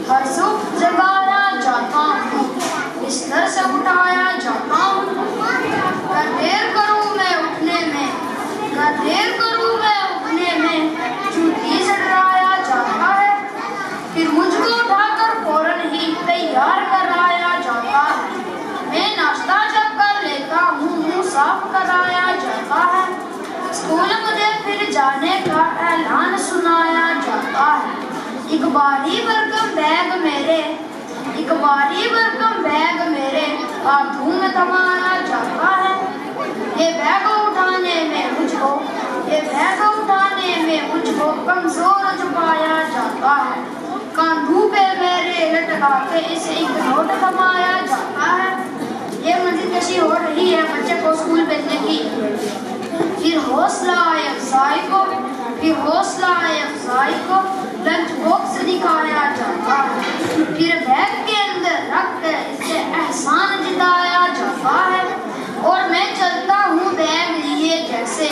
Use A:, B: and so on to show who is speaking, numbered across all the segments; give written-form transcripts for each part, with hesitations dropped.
A: हर सुख जगाया जाता हूँ, बिस्तर से उठाया जाता हूँ। अगर देर करूँ मैं उठने में, अगर देर करूँ मैं उठने में, जूती से डराया जाता है। फिर मुझको उठाकर फौरन ही तैयार कराया जाता है। मैं नाश्ता जब कर लेता हूँ, मुँह साफ कराया जाता है। स्कूल मुझे फिर जाने का ऐलान सुनाया जाता है। एक भारी भरकम बैग मेरे, एक भारी भरकम बैग मेरे हाथों में थमाया जाता है। ये बैग उठाने में मुझको, ये बैग उठाने में मुझको कमजोर छुपाया जाता है। कांधों पे मेरे लटका के इसे एक नोट थमाया जाता है। ये मंजिल कशी हो रही है बच्चे को स्कूल भेजने की। फिर हौसला अफजाई को, फिर हौसला अफजाई को लंच बॉक्स दिखाया जाता है। फिर बैग के अंदर रख कर इसे एहसान जताया जाता है। और मैं चलता हूँ बैग लिए जैसे,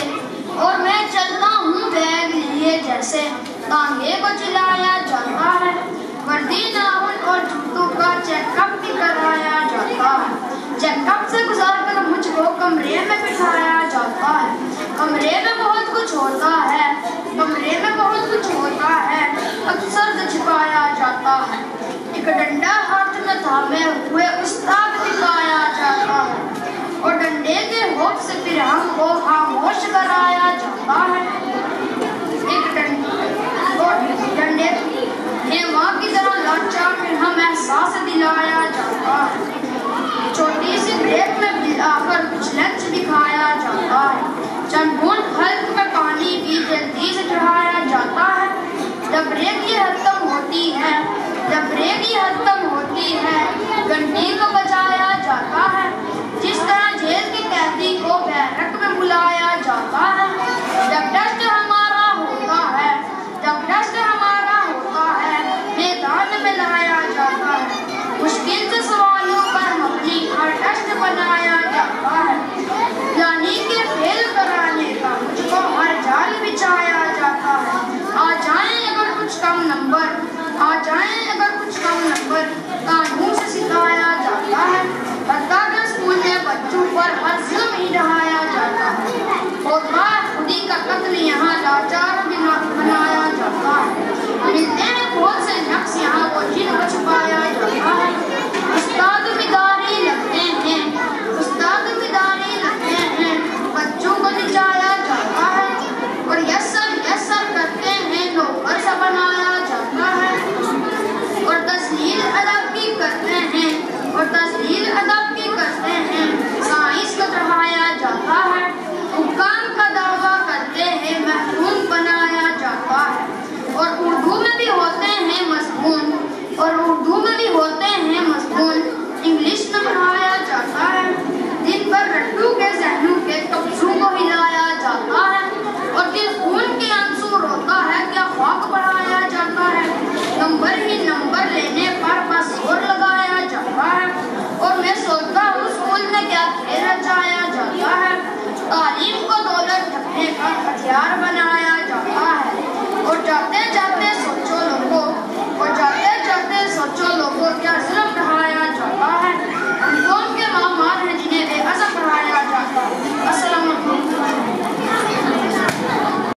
A: और मैं चलता हूँ बैग लिए जैसे तांगे को चिल्लाया जाता है। वर्दी नाखून और जूतों का चेकअप भी कराया जाता है। चेकअप से गुजरकर मुझको कमरे में बिठाया जाता है। कमरे में बहुत कुछ होता है, कमरे में बहुत कुछ होता है, अक्सर छिपाया जाता है। एक डंडा हाथ में थामे हुए उस्ताद दिखाया जाता है और डंडे के होठ से फिर हमको खामोश कराया जाता है। एक डंडे के माँ की तरह लाचा फिर हम एहसास दिलाया जाता है। छोटी सी ब्रेक में मिलाकर कुछ लंच दिखाया जाता है। चंद बूंद हल्क में पानी भी जल्दी से चढ़ाया जाता है। जब ब्रेक ये खत्म होती है, जब ब्रेक ये खत्म होती है, घंटी को बजाया जाता है। जिस तरह जेल के कैदी को बैरक में बुलाया जाता है। जब टेस्ट हमारा होता है, जब टेस्ट हमारा होता है, मैदान में लाया जाता है। मुश्किल से सवालों पर मबनी हर टेस्ट बनाया जाता है। यानी कि फेल कराने का मुझको हर जाल बिछाया जाता है। आ जाए अगर कुछ कम नंबर, आ जाए अगर कुछ कम नंबर, कानून से सिखाया जाता है। सरकारी स्कूल में बच्चों पर हर जुल्म ही ढहाया जाता है और बात खुदी का कत्ल यहाँ लाचार बनाया जाता है। मिलते हैं बहुत से नक्श यहाँ वो जिनको छुपाया जाता है। उस्ताद मिदारी लगते हैं, उस्ताद मिदारी लगते हैं, बच्चों को निचाया जाता है और यस्सर करते हैं, नौकर सा बनाया जाता है और तस्लील अदब की करते हैं, और तस्लील अदब की करते हैं, साइंस को चढ़ाया जाता है। हुक्काम का दावा करते हैं, महफूज बनाया जाता है और उर्दू में भी होते हैं मज़मून, और उर्दू में भी होते हैं मज़मून, इंग्लिश में पढ़ाया जाता है। दिन भर रट्टू के जहनों के कब्जों को हिलाया जाता है और दिल खून के आंसू रोता है, क्या ख्वाब पढ़ाया जाता है। नंबर ही नंबर लेने पर बस जोर लगाया जाता है और मैं सोचता हूँ स्कूल में क्या खेल रचाया जाता है। तालीम को दौलत ढकने का हथियार बना